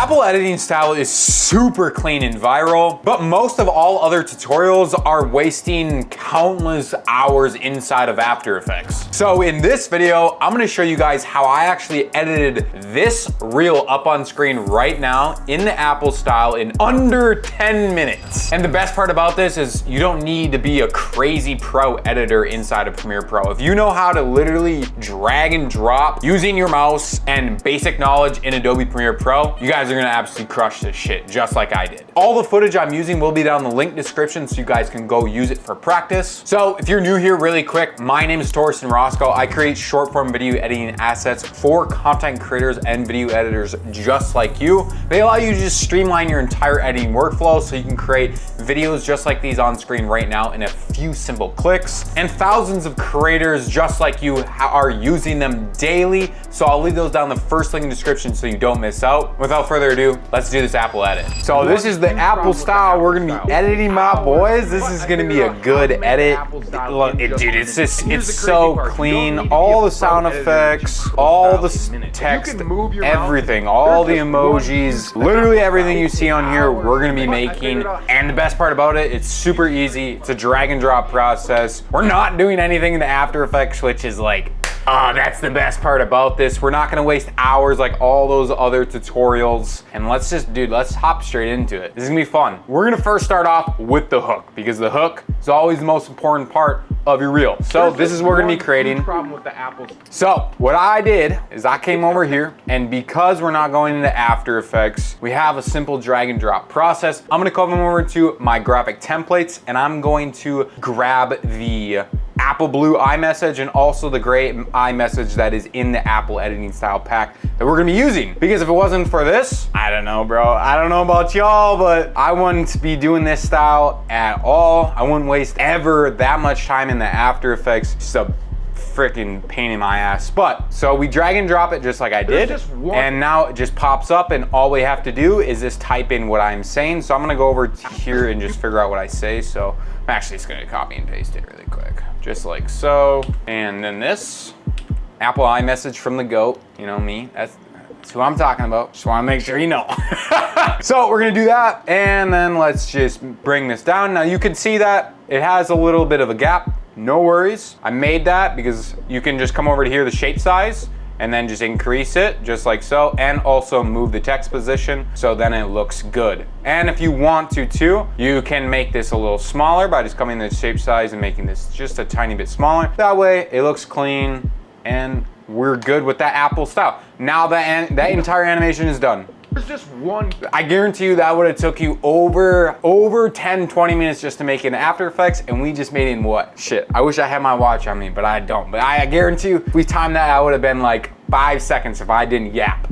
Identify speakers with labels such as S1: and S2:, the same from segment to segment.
S1: Apple editing style is super clean and viral, but most of all other tutorials are wasting countless hours inside of After Effects. So in this video, I'm gonna show you guys how I actually edited this reel up on screen right now in the Apple style in under 10 minutes. And the best part about this is you don't need to be a crazy pro editor inside of Premiere Pro. If you know how to literally drag and drop using your mouse and basic knowledge in Adobe Premiere Pro, you guys are gonna absolutely crush this shit, just like I did. All the footage I'm using will be down in the link description so you guys can go use it for practice. So if you're new here, really quick, my name is Torsten Roscoe. I create short form video editing assets for content creators and video editors just like you. They allow you to just streamline your entire editing workflow so you can create videos just like these on screen right now in a few simple clicks. And thousands of creators just like you are using them daily. So I'll leave those down in the first link in the description so you don't miss out. Without further ado, let's do this Apple edit. So this is the Apple style we're gonna be editing, my boys. This is gonna be a good edit. Look, dude, it's so clean. All the sound effects, all the text, everything, all the emojis, literally everything you see on here, we're gonna be making. And the best part about it, it's super easy. It's a drag and drop process. We're not doing anything in the After Effects, which is like, that's the best part about this. We're not gonna waste hours like all those other tutorials. And let's hop straight into it. This is gonna be fun. We're gonna first start off with the hook because the hook is always the most important part of your reel. So this is what we're gonna be creating. So what I did is I came over here, and because we're not going into After Effects, we have a simple drag and drop process. I'm gonna come over to my graphic templates and I'm going to grab the Apple Blue iMessage and also the gray iMessage that is in the Apple editing style pack that we're gonna be using. Because if it wasn't for this, I don't know, bro. I don't know about y'all, but I wouldn't be doing this style at all. I wouldn't waste ever that much time in the After Effects. Just a freaking pain in my ass. But so we drag and drop it just like I did, and now it just pops up, and all we have to do is just type in what I'm saying. So I'm gonna go over to here and just figure out what I say. So I'm actually just gonna copy and paste it really quick, just like so. And then this Apple iMessage from the GOAT, you know me, that's who I'm talking about. Just wanna make sure you know. So we're gonna do that, and then let's just bring this down. Now you can see that it has a little bit of a gap. No worries. I made that because you can just come over to here, the shape size, and then just increase it just like so, and also move the text position so then it looks good. And if you want to too, you can make this a little smaller by just coming to the shape size and making this just a tiny bit smaller. That way it looks clean and we're good with that Apple style. Now that entire animation is done. There's just one. I guarantee you that would have took you over 10, 20 minutes just to make it in After Effects, and we just made it in what? Shit, I wish I had my watch on me, but I don't. But I guarantee you, if we timed that, I would have been like 5 seconds if I didn't yap.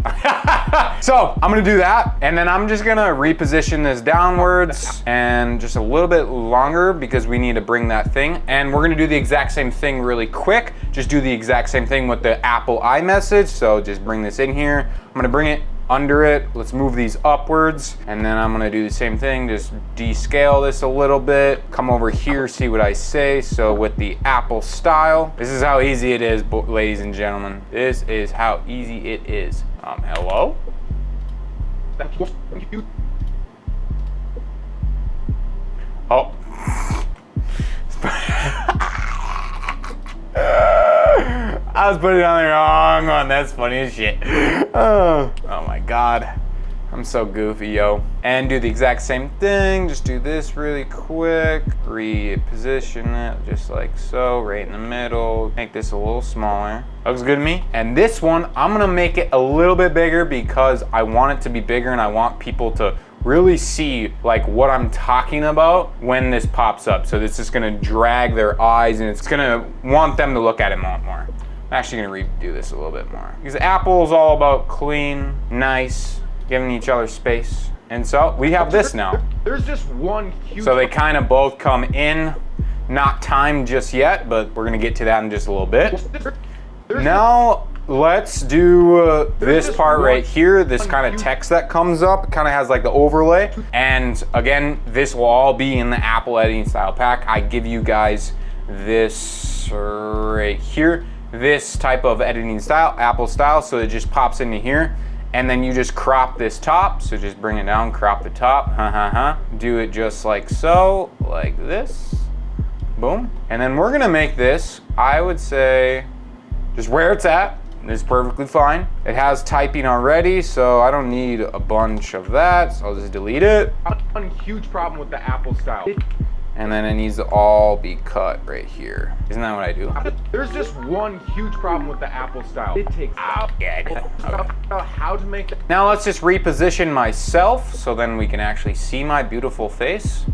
S1: So I'm gonna do that, and then I'm just gonna reposition this downwards and just a little bit longer because we need to bring that thing. And we're gonna do the exact same thing really quick. Just do the exact same thing with the Apple iMessage. So just bring this in here. I'm gonna bring it under it. Let's move these upwards, and then I'm gonna do the same thing, just descale this a little bit, come over here, see what I say. So with the Apple style, this is how easy it is, ladies and gentlemen. This is how easy it is. Hello? Thank you. Oh. I was putting it on the wrong one. That's funny as shit. Oh my God. I'm so goofy, yo. And do the exact same thing. Just do this really quick. Reposition it just like so, right in the middle. Make this a little smaller. Looks good to me. And this one, I'm gonna make it a little bit bigger because I want it to be bigger and I want people to really see like what I'm talking about when this pops up. So this is gonna drag their eyes and it's gonna want them to look at it more. I'm actually gonna redo this a little bit more because Apple is all about clean, nice, giving each other space. And so we have this now.
S2: There's just one huge.
S1: So they kind of both come in, not timed just yet, but we're gonna get to that in just a little bit. Now let's do this part right here, this kind of text that comes up. It kind of has like the overlay. And again, this will all be in the Apple editing style pack. I give you guys this right here, this type of editing style, Apple style, so it just pops into here. and then you just crop this top. So just bring it down, crop the top, do it just like so, like this, boom. And then we're gonna make this, I would say, just where it's at. It's perfectly fine. It has typing already, so I don't need a bunch of that, so I'll just delete it.
S2: One huge problem with the Apple style.
S1: And then it needs to all be cut right here. Isn't that what I do?
S2: There's just one huge problem with the Apple style. It takes
S1: Oh, yeah.
S2: how to make that.
S1: Now let's just reposition myself so then we can actually see my beautiful face.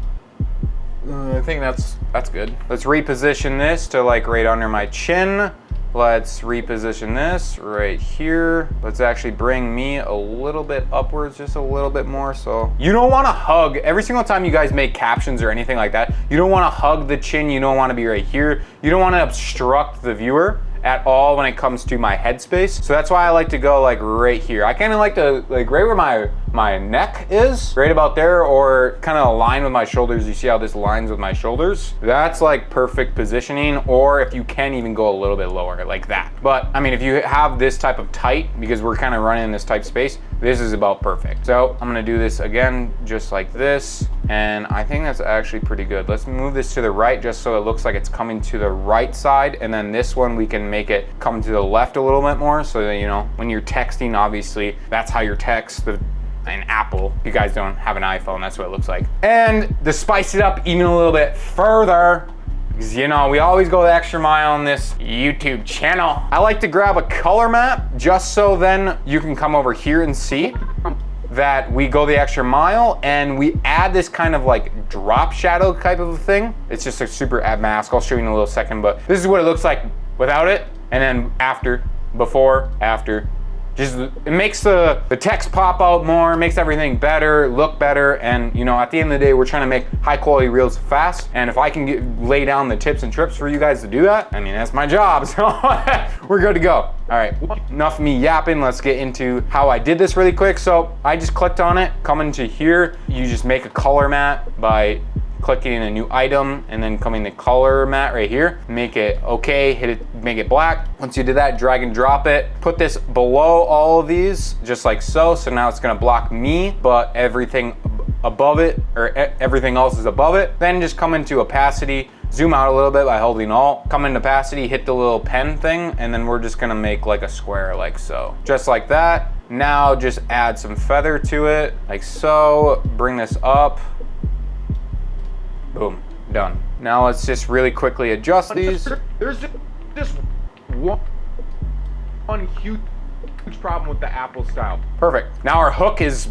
S1: I think that's good. Let's reposition this to like right under my chin. Let's reposition this right here. Let's actually bring me a little bit upwards, just a little bit more. So you don't want to hug every single time you guys make captions or anything like that. You don't want to hug the chin. You don't want to be right here. You don't want to obstruct the viewer at all when it comes to my headspace. So that's why I like to go like right here. I kind of like to like right where my neck is, right about there, or kind of align with my shoulders. You see how this aligns with my shoulders? That's like perfect positioning, or if you can even go a little bit lower like that. But I mean, if you have this type of tight, because we're kind of running in this type space, this is about perfect. So I'm gonna do this again, just like this. And I think that's actually pretty good. Let's move this to the right just so it looks like it's coming to the right side. And then this one, we can make it come to the left a little bit more so that, you know, when you're texting, obviously, that's how you text an Apple. If you guys don't have an iPhone, that's what it looks like. And to spice it up even a little bit further, because, you know, we always go the extra mile on this YouTube channel. I like to grab a color map just so then you can come over here and see that we go the extra mile and we add this kind of like drop shadow type of a thing. It's just a super add mask. I'll show you in a little second, but this is what it looks like without it. And then after, before, after. Just, it makes the text pop out more, makes everything better, look better, and you know, at the end of the day, we're trying to make high quality reels fast, and if I can lay down the tips and trips for you guys to do that, I mean, that's my job, so we're good to go. All right, enough of me yapping, let's get into how I did this really quick. So I just clicked on it, come into here, you just make a color matte by clicking a new item and then coming to color matte right here, make it okay, hit it, make it black. Once you did that, drag and drop it, put this below all of these just like so. So now it's gonna block me, but everything above it, or everything else is above it. Then just come into opacity, zoom out a little bit by holding Alt, come into opacity, hit the little pen thing, and then we're just gonna make like a square like so. Just like that. Now just add some feather to it, like so, bring this up. Boom, done. Now let's just really quickly adjust these.
S2: There's just one huge problem with the Apple style.
S1: Perfect. Now our hook is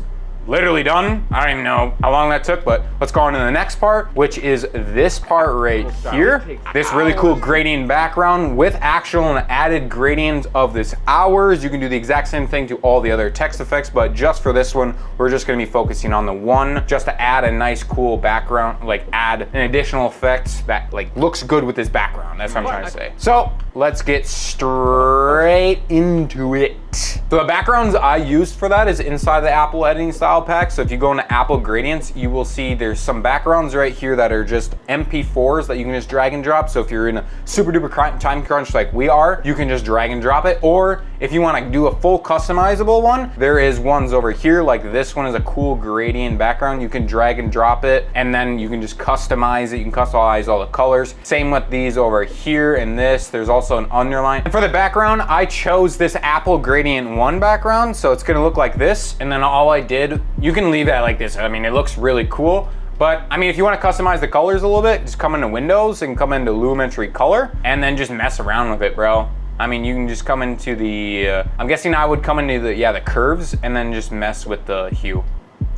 S1: literally done. I don't even know how long that took, but let's go on to the next part, which is this part right here. This really cool gradient background with actual and added gradient of this hours. You can do the exact same thing to all the other text effects, but just for this one, we're just gonna be focusing on the one, just to add a nice cool background, like add an additional effect that like looks good with this background. That's what I'm trying to say. So let's get straight into it. So the backgrounds I used for that is inside the Apple editing style pack. So if you go into Apple gradients, you will see there's some backgrounds right here that are just MP4s that you can just drag and drop. So if you're in a super duper time crunch like we are, you can just drag and drop it. Or if you want to do a full customizable one, there is ones over here, like this one is a cool gradient background. You can drag and drop it, and then you can just customize it. You can customize all the colors. Same with these over here and this. There's also an underline. And for the background, I chose this Apple Gradient 1 background, so it's gonna look like this. And then all I did, you can leave that like this. I mean, it looks really cool. But I mean, if you want to customize the colors a little bit, just come into Windows and come into Lumetri Color, and then just mess around with it, bro. I mean, you can just come into the, I'm guessing I would come into the curves, and then just mess with the hue,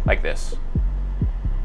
S1: like this.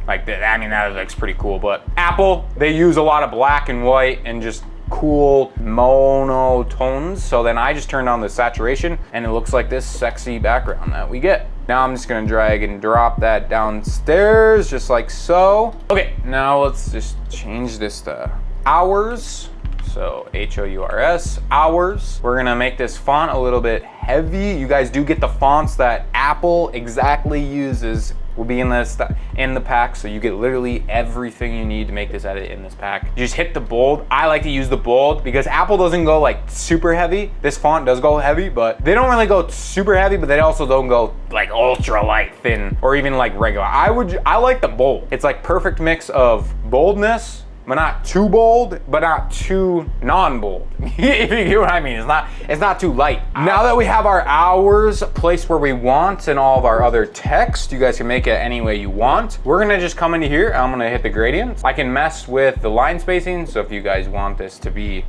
S1: Like that, I mean, that looks pretty cool. But Apple, they use a lot of black and white and just cool monotones. So then I just turned on the saturation, and it looks like this sexy background that we get. Now I'm just gonna drag and drop that downstairs, just like so. Okay, now let's just change this to hours. So HOURS, hours. We're gonna make this font a little bit heavy. You guys do get the fonts that Apple exactly uses will be in the pack, so you get literally everything you need to make this edit in this pack. You just hit the bold. I like to use the bold because Apple doesn't go like super heavy. This font does go heavy, but they don't really go super heavy, but they also don't go like ultra light thin or even like regular. I like the bold. It's like perfect mix of boldness, but not too bold, but not too non-bold. If you get what I mean, it's not too light. Now that we have our hours placed where we want and all of our other text, you guys can make it any way you want. We're gonna just come into here, I'm gonna hit the gradients. I can mess with the line spacing, so if you guys want this to be,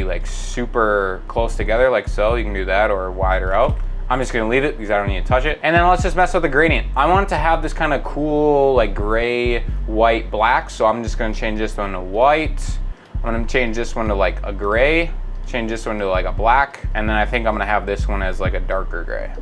S1: like super close together, like so, you can do that, or wider out. I'm just gonna leave it because I don't need to touch it. And then let's just mess with the gradient. I want it to have this kind of cool, like gray, white, black. So I'm just gonna change this one to white. I'm gonna change this one to like a gray, change this one to like a black. And then I think I'm gonna have this one as like a darker gray.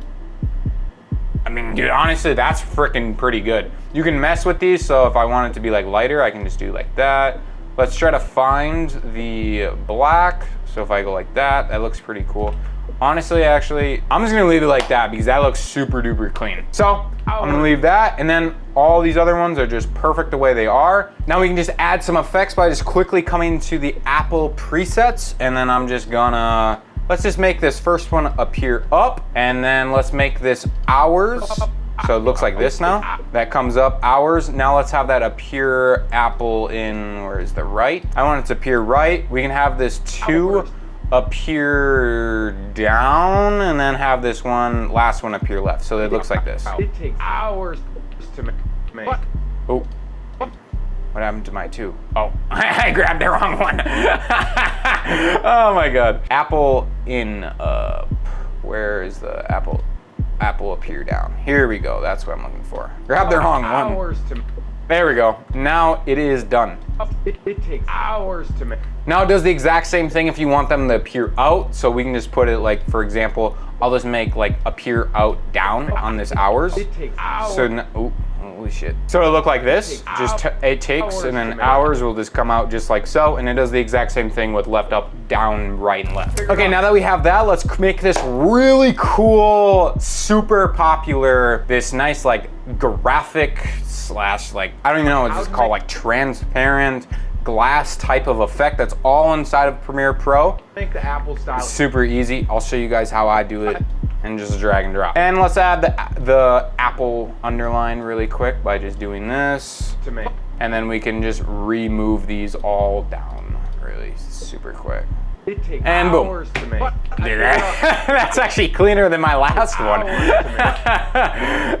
S1: I mean, dude, honestly, that's freaking pretty good. You can mess with these. So if I want it to be like lighter, I can just do like that. Let's try to find the black. So if I go like that, that looks pretty cool. Honestly, actually, I'm just gonna leave it like that because that looks super duper clean. So I'm gonna leave that, and then all these other ones are just perfect the way they are. Now we can just add some effects by just quickly coming to the Apple presets, and then I'm just gonna, let's just make this first one appear up, and then let's make this hours. So it looks like this now. That comes up, hours. Now let's have that appear Apple in, where is the right? I want it to appear right. We can have this 2 appear down, and then have this last one appear left. So it looks like this.
S2: It takes hours to make.
S1: Oh, what happened to my 2? Oh, I grabbed the wrong one. Oh my God. Apple in up. Where is the Apple? Apple appear down. Here we go. That's what I'm looking for. Grab the wrong one. There we go. Now it is done.
S2: It takes hours to make.
S1: Now it does the exact same thing if you want them to appear out. So we can just put it like, for example, I'll just make like appear out down on this hours.
S2: It takes hours.
S1: So now, oh, holy shit. So it'll look like this. It takes, and then hours will just come out just like so. And it does the exact same thing with left, up, down, right, and left. Okay, now that we have that, let's make this really cool, super popular, this nice like graphic slash like, I don't even know what it's called, like transparent glass type of effect that's all inside of Premiere Pro.
S2: Make the Apple style.
S1: Super easy. I'll show you guys how I do it and just drag and drop. And let's add the Apple underline really quick by just doing this.
S2: To make.
S1: And then we can just remove these all down really super quick.
S2: It takes
S1: and
S2: hours to make.
S1: Dude, that's actually cleaner than my last one.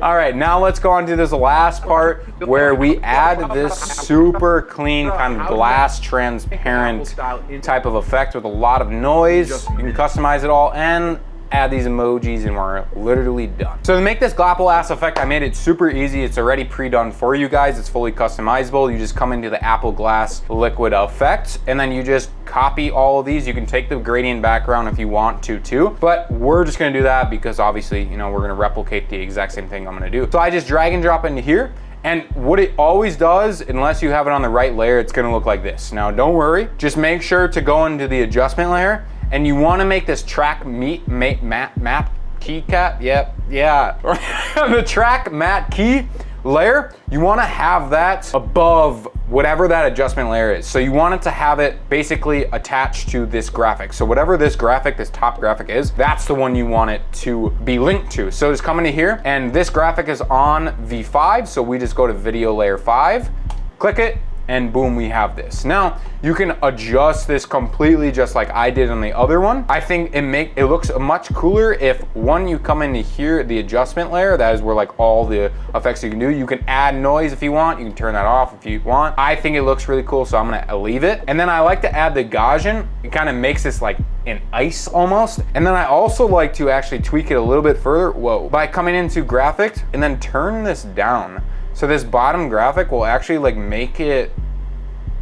S1: All right, now let's go on to this last part where we add this super clean kind of glass transparent type of effect with a lot of noise. You can customize it all and add these emojis, and we're literally done. So to make this glass effect, I made it super easy. It's already pre-done for you guys. It's fully customizable. You just come into the Apple Glass liquid effect, and then you just copy all of these. You can take the gradient background if you want to too, but we're just gonna do that because obviously, you know, we're gonna replicate the exact same thing I'm gonna do. So I just drag and drop into here, and what it always does, unless you have it on the right layer, it's gonna look like this. Now don't worry, just make sure to go into the adjustment layer, and you want to make this track map key cap, the track matte key layer, you want to have that above whatever that adjustment layer is. So you want it to have it basically attached to this graphic. So whatever this graphic, this top graphic is, that's the one you want it to be linked to. So just come into here, and this graphic is on V5, so we just go to video layer 5, click it, and boom, we have this. Now, you can adjust this completely just like I did on the other one. I think it looks much cooler if you come into here, the adjustment layer, that is where like all the effects you can do. You can add noise if you want, you can turn that off if you want. I think it looks really cool, so I'm gonna leave it. And then I like to add the Gaussian. It kind of makes this like an ice almost. And then I also like to actually tweak it a little bit further, by coming into graphics and then turn this down. So this bottom graphic will actually like make it,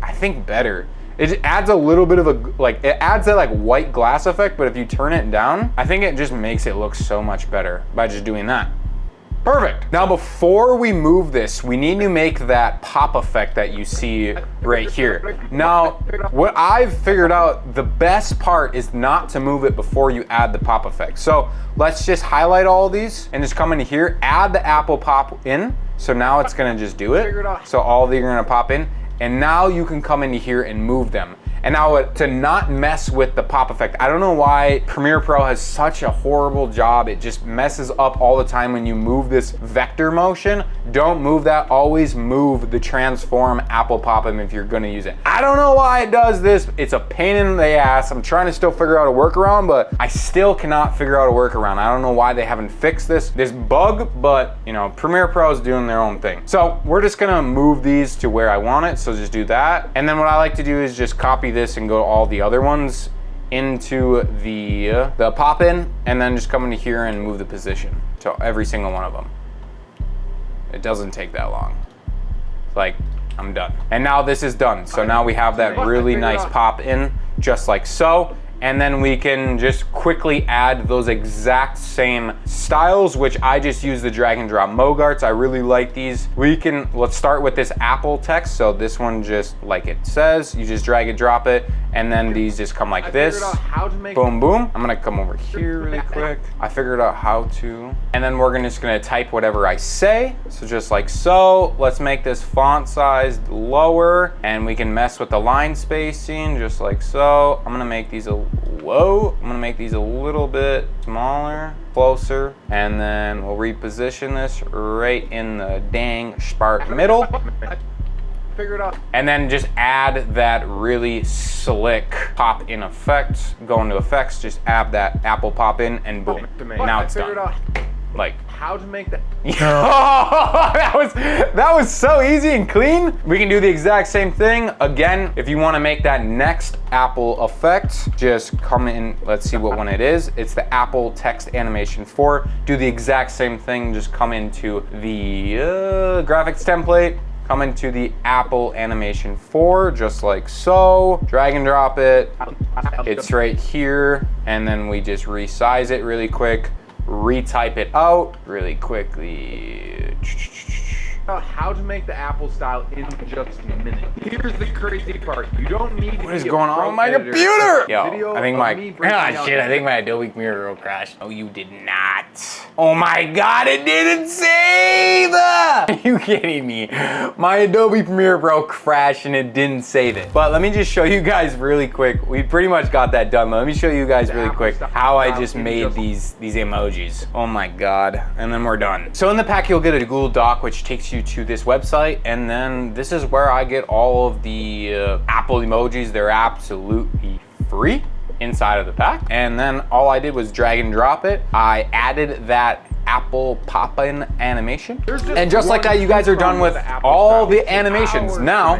S1: I think, better. It adds a little bit of it adds that like white glass effect, but if you turn it down, I think it just makes it look so much better by just doing that. Perfect. Now before we move this, we need to make that pop effect that you see right here. Now, what I've figured out, the best part is not to move it before you add the pop effect. So let's just highlight all of these and just come into here, add the Apple pop in. So now it's gonna just do it. So all of these are gonna pop in. And now you can come into here and move them. And now to not mess with the pop effect, I don't know why Premiere Pro has such a horrible job. It just messes up all the time when you move this vector motion. Don't move that, always move the transform Apple pop-in if you're gonna use it. I don't know why it does this. It's a pain in the ass. I'm trying to still figure out a workaround, but I still cannot figure out a workaround. I don't know why they haven't fixed this bug, but you know, Premiere Pro is doing their own thing. So we're just gonna move these to where I want it. So just do that. And then what I like to do is just copy this and go to all the other ones into the pop-in, and then just come into here and move the position to every single one of them. It doesn't take that long. Like, I'm done. And now this is done. So now we have that really nice pop-in, just like so. And then we can just quickly add those exact same styles, which I just use the drag and drop Mogarts. I really like these. Let's start with this Apple text. So this one, just like it says, you just drag and drop it. And then these just come like this. Boom, boom. I'm gonna come over here really quick. I figured out how to. And then we're just gonna type whatever I say. So just like so. Let's make this font size lower, and we can mess with the line spacing just like so. I'm gonna make these I'm gonna make these a little bit smaller, closer, and then we'll reposition this right in the dang spark middle.
S2: Figure it out.
S1: And then just add that really slick pop in effect. Go into effects, just add that Apple pop in, and boom. Now it's done. Like,
S2: how to make that.
S1: that was so easy and clean. We can do the exact same thing. Again, if you want to make that next Apple effect, just come in. Let's see what one it is. It's the Apple Text Animation 4. Do the exact same thing. Just come into the graphics template. Come into the Apple Animation 4, just like so. Drag and drop it. It's right here. And then we just resize it really quick. Retype it out really quickly.
S2: How to make the Apple style in just a minute. Here's the crazy part. You don't need.
S1: What is going on with my computer? Yo, I think I think my Adobe Premiere Pro crashed. Oh, you did not. Oh my God, it didn't save! Are you kidding me? My Adobe Premiere Pro crashed and it didn't save it. But let me just show you guys really quick. We pretty much got that done. Let me show you guys really quick how I just made these emojis. Oh my God, and then we're done. So in the pack, you'll get a Google Doc, which takes you to this website, and then this is where I get all of the Apple emojis. They're absolutely free inside of the pack. And then all I did was drag and drop it. I added that Apple pop-in animation. And just like that, you guys are done with all the animations. Now,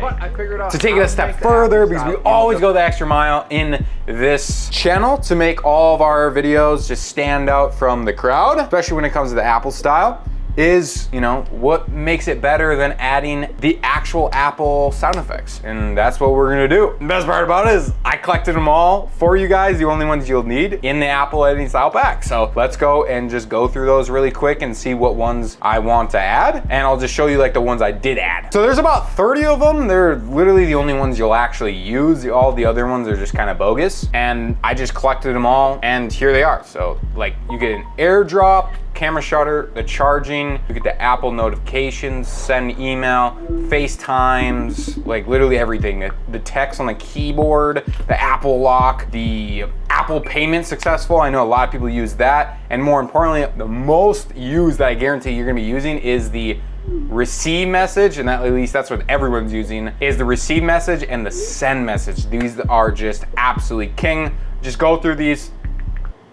S1: to take it a step further, because we always go the extra mile in this channel to make all of our videos just stand out from the crowd, especially when it comes to the Apple style, is, you know, what makes it better than adding the actual Apple sound effects? And that's what we're gonna do. The best part about it is I collected them all for you guys, the only ones you'll need in the Apple editing style pack. So let's go and just go through those really quick and see what ones I want to add. And I'll just show you like the ones I did add. So there's about 30 of them. They're literally the only ones you'll actually use. All the other ones are just kind of bogus. And I just collected them all, and here they are. So like, you get an AirDrop, camera shutter, the charging, you get the Apple notifications, send email, FaceTimes, like literally everything. The text on the keyboard, the Apple Lock, the Apple Payment Successful. I know a lot of people use that. And more importantly, the most used that I guarantee you're gonna be using is the receive message, and at least that's what everyone's using, is the receive message and the send message. These are just absolutely king. Just go through these.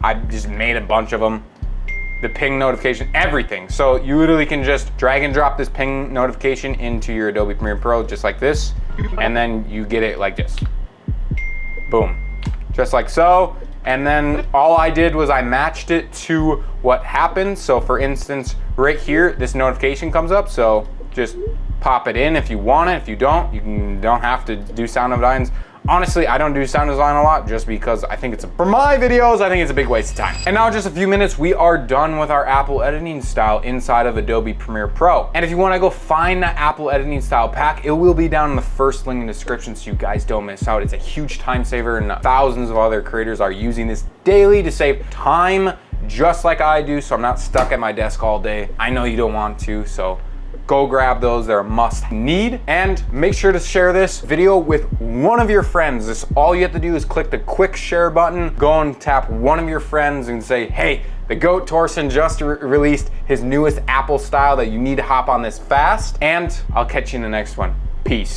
S1: I just made a bunch of them. The ping notification, everything. So you literally can just drag and drop this ping notification into your Adobe Premiere Pro just like this, and then you get it like this. Boom. Just like so. And then all I did was I matched it to what happened. So for instance, right here, this notification comes up. So just pop it in if you want it. If you don't, don't have to do sound of dimes honestly, I don't do sound design a lot just because I think for my videos, I think it's a big waste of time. And now in just a few minutes, we are done with our Apple editing style inside of Adobe Premiere Pro. And if you wanna go find that Apple editing style pack, it will be down in the first link in the description so you guys don't miss out. It's a huge time saver, and thousands of other creators are using this daily to save time just like I do, so I'm not stuck at my desk all day. I know you don't want to, so go grab those. They're a must need. And make sure to share this video with one of your friends. All you have to do is click the quick share button, go and tap one of your friends and say, hey, the GOAT Torsten just released his newest Apple style that you need to hop on this fast. And I'll catch you in the next one. Peace.